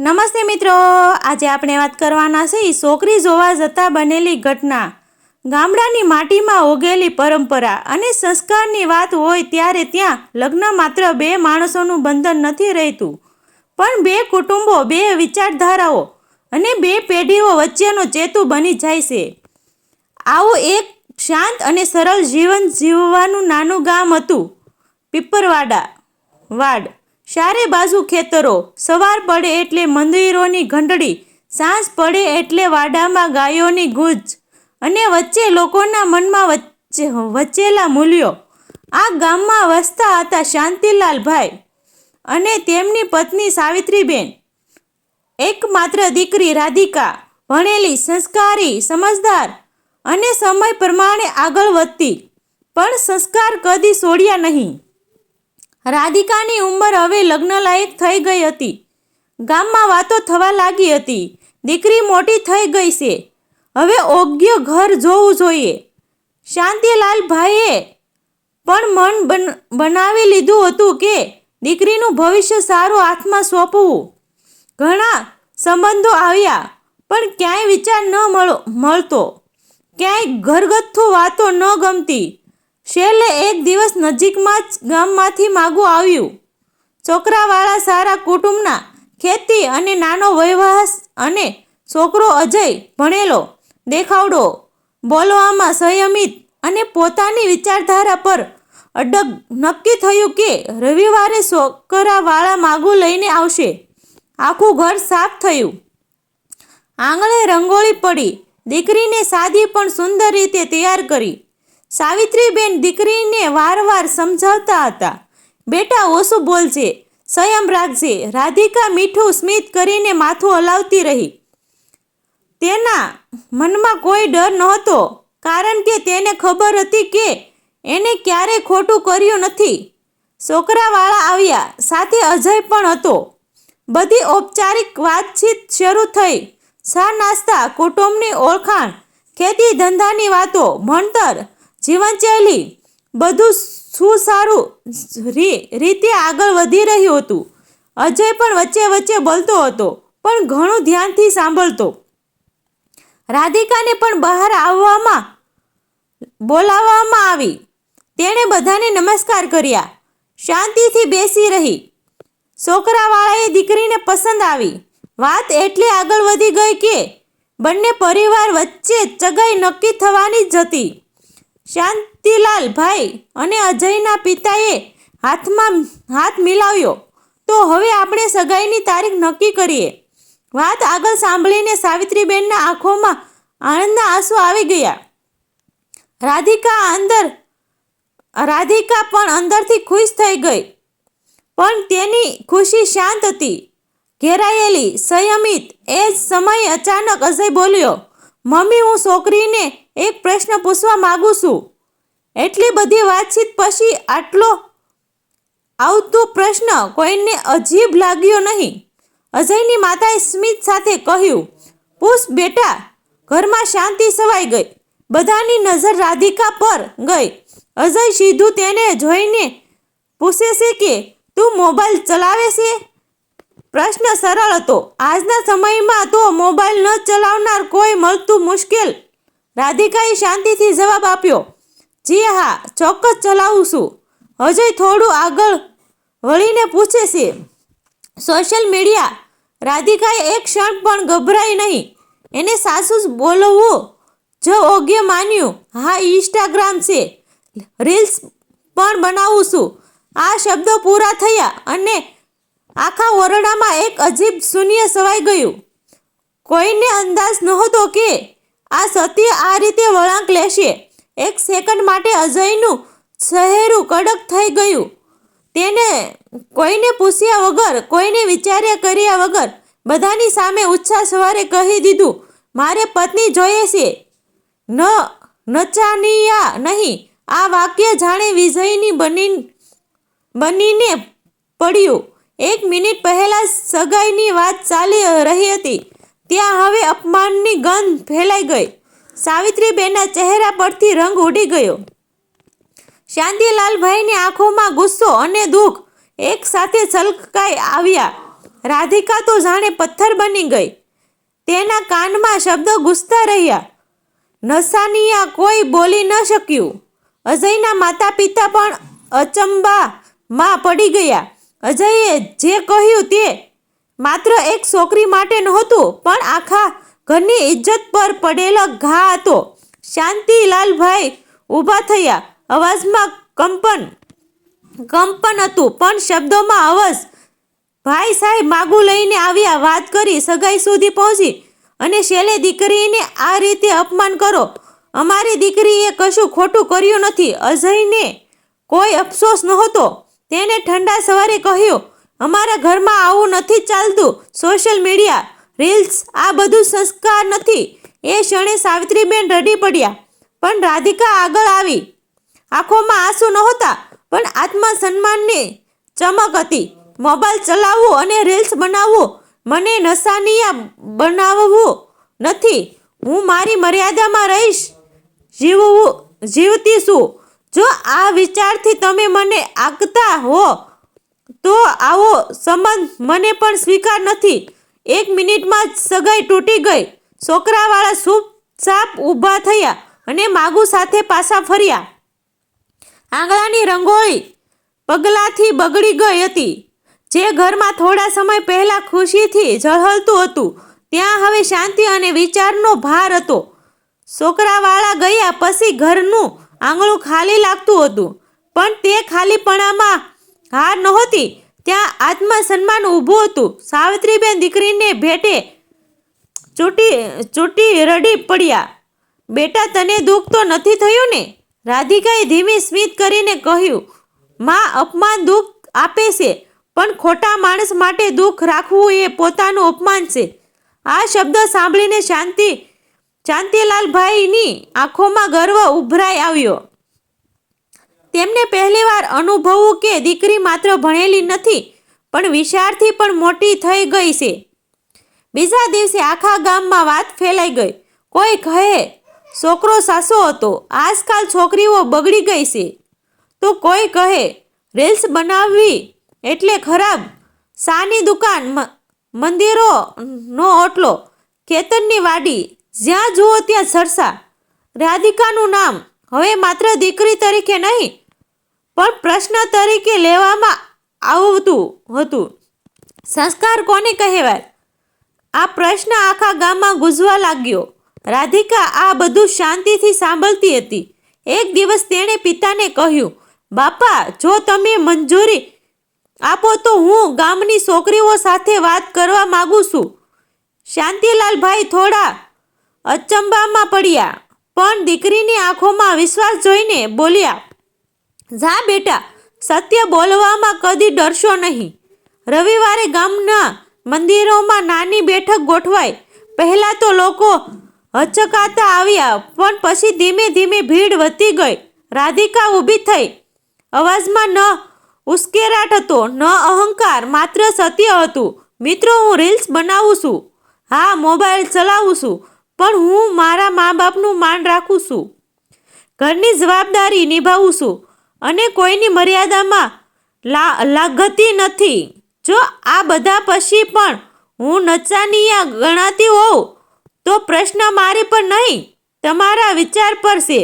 નમસ્તે મિત્રો, આજે આપણે વાત કરવાના છે છોકરી જોવા જતાં બનેલી ઘટના. ગામડાની માટીમાં ઓગેલી પરંપરા અને સંસ્કારની વાત હોય ત્યારે ત્યાં લગ્ન માત્ર બે માણસોનું બંધન નથી રહેતું, પણ બે કુટુંબો, બે વિચારધારાઓ અને બે પેઢીઓ વચ્ચેનો સેતુ બની જાય છે. આવું એક શાંત અને સરળ જીવન જીવવાનું નાનું ગામ હતું પીપરવાડા વાડ. ચારે બાજુ ખેતરો, સવાર પડે એટલે મંદિરોની ઘંટડી, સાંજ પડે એટલે વાડામાં ગાયોની ગૂંજ અને વચ્ચે લોકોના મનમાં વચેલા મૂલ્યો. આ ગામમાં વસતા હતા શાંતિલાલભાઈ અને તેમની પત્ની સાવિત્રીબેન. એકમાત્ર દીકરી રાધિકા, ભણેલી, સંસ્કારી, સમજદાર અને સમય પ્રમાણે આગળ વધતી, પણ સંસ્કાર કદી છોડ્યા નહીં. રાધિકાની ઉંમર હવે લગ્નલાયક થઈ ગઈ હતી. ગામમાં વાતો થવા લાગી હતી, દીકરી મોટી થઈ ગઈ છે, હવે યોગ્ય ઘર જોવું જોઈએ. શાંતિલાલભાઈએ પણ મન બનાવી લીધું હતું કે દીકરીનું ભવિષ્ય સારું હાથમાં સોંપવું. ઘણા સંબંધો આવ્યા, પણ ક્યાંય વિચાર ન મળતો, ક્યાંય ઘરગથ્થુ વાતો ન ગમતી. છેલ્લે એક દિવસ નજીકમાં જ ગામમાંથી માગું આવ્યું. છોકરાવાળા સારા કુટુંબના, ખેતી અને નાનો વ્યવસાય અને છોકરો અજય ભણેલો, દેખાવડો, બોલવામાં સંયમિત અને પોતાની વિચારધારા પર અડગ. નક્કી થયું કે રવિવારે છોકરાવાળા માગું લઈને આવશે. આખું ઘર સાફ થયું, આંગણે રંગોળી પડી, દીકરીને સાદી પણ સુંદર રીતે તૈયાર કરી. સાવિત્રીબેન દીકરીને વારવાર સમજાવતા હતા, બેટા ઓછું બોલજે, સંયમ રાખજે. રાધિકા મીઠું સ્મિત કરીને માથું હલાવતી રહી. તેના મનમાં કોઈ ડર નહોતો, કારણ કે તેને ખબર હતી કે એને ક્યારેય ખોટું કર્યું નથી. છોકરાવાળા આવ્યા, સાથે અજય પણ હતો. બધી ઔપચારિક વાતચીત શરૂ થઈ. ચા નાસ્તા, કુટુંબની ઓળખાણ, ખેતી ધંધાની વાતો, ભણતર, જીવનશૈલી, બધું સુસારું રીતે આગળ વધી રહ્યું હતું. અજય પણ વચ્ચે વચ્ચે બોલતો હતો, પણ ઘણું ધ્યાનથી સાંભળતો. રાધિકાને પણ બહાર બોલાવવામાં આવી. તેણે બધાને નમસ્કાર કર્યા, શાંતિથી બેસી રહી. છોકરાવાળાએ દીકરીને પસંદ આવી. વાત એટલી આગળ વધી ગઈ કે બંને પરિવાર વચ્ચે સગાઈ નક્કી થવાની જ હતી. શાંતિલાલભાઈ અને અજયના પિતાએ હાથમાં હાથ મિલાવ્યો. તો હવે આપણે સગાઈની તારીખ નક્કી કરીએ. વાત આગળ સાંભળીને સાવિત્રીબેનના આંખોમાં આનંદના આંસુ આવી ગયા. રાધિકા પણ અંદરથી ખુશ થઈ ગઈ, પણ તેની ખુશી શાંત હતી, ઘેરાયેલી, સંયમિત. એ જ સમયે અચાનક અજય બોલ્યો, મમ્મી, હું છોકરીને એક પ્રશ્ન પૂછવા માંગુ છું. એટલી બધી વાતચીત પછી આટલો આવતો પ્રશ્ન કોઈને અજીબ લાગ્યો નહીં. અજયની માતાએ સ્મિત સાથે કહ્યું, પૂછ બેટા. ઘરમાં શાંતિ છવાઈ ગઈ. બધાની નજર રાધિકા પર ગઈ. અજય સીધું તેને જોઈને પૂછે છે કે તું મોબાઈલ ચલાવે છે? પ્રશ્ન સરળ હતો. આજના સમયમાં તો મોબાઈલ ન ચલાવનાર કોઈ મળતું મુશ્કેલ. રાધિકાએ શાંતિથી જવાબ આપ્યો, જી હા, ચોક્કસ ચલાવું છું. અજય થોડું આગળ વળીને પૂછે છે, સોશિયલ મીડિયા? રાધિકાએ એક ક્ષણ પણ ગભરાઈ નહીં. એને સાચું બોલવું જ યોગ્ય માન્યું. હા, ઇન્સ્ટાગ્રામ છે, રીલ્સ પણ બનાવું છું. આ શબ્દો પૂરા થયા અને આખા ઓરડામાં એક અજીબ શૂન્ય છવાઈ ગયું. કોઈને અંદાજ નહોતો કે આ સત્ય આ રીતે વળાંક લેશે. એક સેકન્ડ માટે અજયનું ચહેરું કડક થઈ ગયું. તેને કોઈને પૂછ્યા વગર, કોઈને વિચાર્યા કર્યા વગર બધાની સામે ઉચ્ચાર સ્વરે કહી દીધું, મારે પત્ની જોઈએ છે, નચાનિયા નહીં. આ વાક્ય જાણે વિજયની બનીને પડ્યું. એક મિનિટ પહેલા સગાઈની વાત ચાલી રહી હતી, ત્યાં હવે અપમાનની ગંધ ફેલાઈ ગઈ. સાવિત્રીબેનના ચહેરા પરથી રંગ ઉડી ગયો. શાંતિલાલભાઈની આંખોમાં ગુસ્સો અને દુઃખ એક સાથે છલકાઈ આવ્યા. રાધિકા તો જાણે પથ્થર બની ગઈ. તેના કાનમાં શબ્દો ગૂંજતા રહ્યા. નસાનિયા કોઈ બોલી ન શક્યું. અજયના માતા પિતા પણ અચંબામાં પડી ગયા. અજયે જે કહ્યું તે માત્ર એક છોકરી માટે નહોતું, પણ આખા ઘરની ઇજ્જત પર પડેલો ઘા હતો. શાંતિલાલભાઈ ઊભા થયા. અવાજમાં કંપન હતું, પણ શબ્દોમાં અવાજ. ભાઈ સાહેબ માગું લઈને આવ્યા, વાત કરી, સગાઈ સુધી પહોંચી, અને છેલ્લે દીકરીને આ રીતે અપમાન કરો. અમારી દીકરીએ કશું ખોટું કર્યું નથી. અજયને કોઈ અફસોસ નહોતો. તેને ઠંડા સવારે કહ્યું, અમારા ઘરમાં આવું નથી ચાલતું. સોશિયલ મીડિયા, રીલ્સ, આ બધું સંસ્કાર નથી. એ ક્ષણે સાવિત્રીબેન રડી પડ્યા. પણ રાધિકા આગળ આવી. આંખોમાં આંસુ નહોતા, પણ આત્મસન્માનની ચમક હતી. મોબાઈલ ચલાવવું અને રીલ્સ બનાવવું મને નસાનિયા બનાવવું નથી. હું મારી મર્યાદામાં રહીશ, જીવતી છું. જો આ વિચારથી તમે મને આગતા હો તો આવો સંબંધ મને પણ સ્વીકાર નથી. 1 મિનિટમાં જ સગાઈ તૂટી ગઈ. છોકરાવાળા ચૂપચાપ ઊભા થયા અને માગુ સાથે પાછા ફર્યા. આંગણાની રંગોળી પગલાથી બગડી ગઈ હતી. જે ઘરમાં થોડા સમય પહેલા ખુશીથી ઝળહળતું હતું, ત્યાં હવે શાંતિ અને વિચારનો ભાર હતો. છોકરાવાળા ગયા પછી ઘરનું આંગણું ખાલી લાગતું હતું, પણ તે ખાલીપણામાં હાર નહોતી, ત્યાં આત્મસન્માન ઊભું હતું. સાવિત્રીબેન દીકરીને ભેટે ચૂંટી રડી પડ્યા. બેટા, તને દુઃખ તો નથી થયું ને? રાધિકાએ ધીમી સ્મિત કરીને કહ્યું. માં, અપમાન દુઃખ આપે છે, પણ ખોટા માણસ માટે દુઃખ રાખવું એ પોતાનું અપમાન છે. આ શબ્દ સાંભળીને શાંતિલાલભાઈની આંખોમાં ગર્વ ઉભરાઈ આવ્યો. તેમને પહેલીવાર અનુભવ્યું કે દીકરી માત્ર ભણેલી નથી, પણ વિચારથી પણ મોટી થઈ ગઈ છે. બીજા દિવસે આખા ગામમાં વાત ફેલાઈ ગઈ. કોઈ કહે છોકરો સાસો હતો, આજકાલ છોકરીઓ બગડી ગઈ છે, તો કોઈ કહે રીલ્સ બનાવવી એટલે ખરાબ. શાની દુકાન, મંદિરોનો ઓટલો, ખેતરની વાડી, જ્યાં જુઓ ત્યાં ચર્ચા. રાધિકાનું નામ હવે માત્ર દીકરી તરીકે નહીં, પણ પ્રશ્ન તરીકે લેવામાં આવતું હતું. સંસ્કાર કોને કહેવાય? આ પ્રશ્ન આખા ગામમાં ગુંજવા લાગ્યો. રાધિકા આ બધું શાંતિથી સાંભળતી હતી. એક દિવસ તેણે પિતાને કહ્યું, બાપા, જો તમે મંજૂરી આપો તો હું ગામની છોકરીઓ સાથે વાત કરવા માંગુ છું. શાંતિલાલભાઈ થોડા અચંબામાં પડ્યા, પણ દીકરીની આંખોમાં વિશ્વાસ જોઈને બોલ્યા, જા બેટા, સત્ય બોલવામાં કદી ડરશો નહીં. રવિવારે ગામના મંદિરોમાં નાની બેઠક ગોઠવાઈ. પહેલાં તો લોકો હચકાતા આવ્યા, પણ પછી ધીમે ધીમે ભીડ વધતી ગઈ. રાધિકા ઊભી થઈ. અવાજમાં ન ઉશ્કેરાટ હતો, ન અહંકાર, માત્ર સત્ય હતું. મિત્રો, હું રીલ્સ બનાવું છું, હા, મોબાઈલ ચલાવું છું, પણ હું મારા મા બાપનું માન રાખું છું, ઘરની જવાબદારી નિભાવું છું, અને કોઈની મર્યાદામાં લાગતી નથી. જો આ બધા પછી પણ હું નચાનિયા ગણાતી હોઉં તો પ્રશ્ન મારી પર નહીં, તમારા વિચાર પર છે.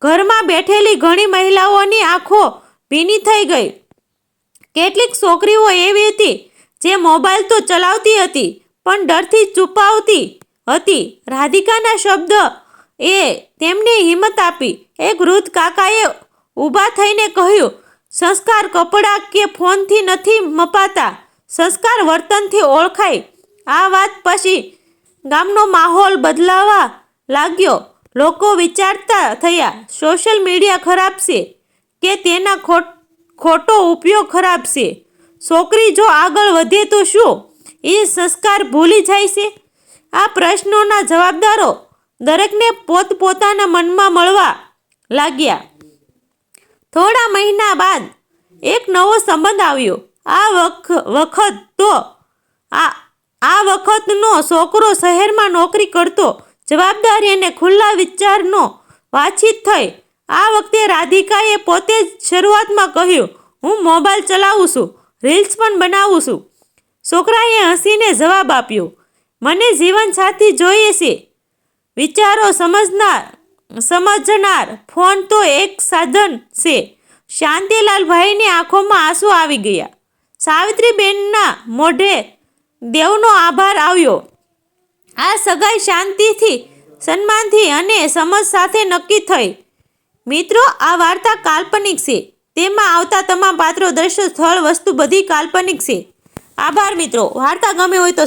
ઘરમાં બેઠેલી ઘણી મહિલાઓની આંખો ભીની થઈ ગઈ. કેટલીક છોકરીઓ એવી હતી જે મોબાઈલ તો ચલાવતી હતી, પણ ડરથી છુપાવતી હતી. રાધિકાના શબ્દ એ તેમને હિંમત આપી. એક વૃદ્ધ કાકાએ ઊભા થઈને કહ્યું, સંસ્કાર કપડાં કે ફોનથી નથી મપાતા, સંસ્કાર વર્તનથી ઓળખાય. આ વાત પછી ગામનો માહોલ બદલાવા લાગ્યો. લોકો વિચારતા થયા, સોશિયલ મીડિયા ખરાબ છે કે તેના ખોટો ઉપયોગ ખરાબ છે? છોકરી જો આગળ વધે તો શું એ સંસ્કાર ભૂલી જાય છે? આ પ્રશ્નોના જવાબદારો દરેકને પોતપોતાના મનમાં મળવા લાગ્યા. થોડા મહિના બાદ એક નવો સંબંધ આવ્યો. આ વખતનો છોકરો શહેરમાં નોકરી કરતો, જવાબદારી અને ખુલ્લા વિચારનો વાતચીત થઈ. આ વખતે રાધિકાએ પોતે જ શરૂઆતમાં કહ્યું, હું મોબાઈલ ચલાવું છું, રીલ્સ પણ બનાવું છું, છોકરાએ હસીને જવાબ આપ્યો, મને જીવનસાથી જોઈએ છે. વિચારો સમજનાર ફોન તો એક સાધન છે. શાંતિલાલભાઈની આંખોમાં આંસુ આવી ગયા. સાવિત્રીબેનના મોઢે દેવનો આભાર આવ્યો. આ સગાઈ શાંતિથી, સન્માનથી અને સમજ સાથે નક્કી થઈ. મિત્રો, આ વાર્તા કાલ્પનિક છે. તેમાં આવતા તમામ પાત્રો, દ્રશ્યો, સ્થળ, વસ્તુ બધી કાલ્પનિક છે. આભાર મિત્રો. વાર્તા ગમી હોય તો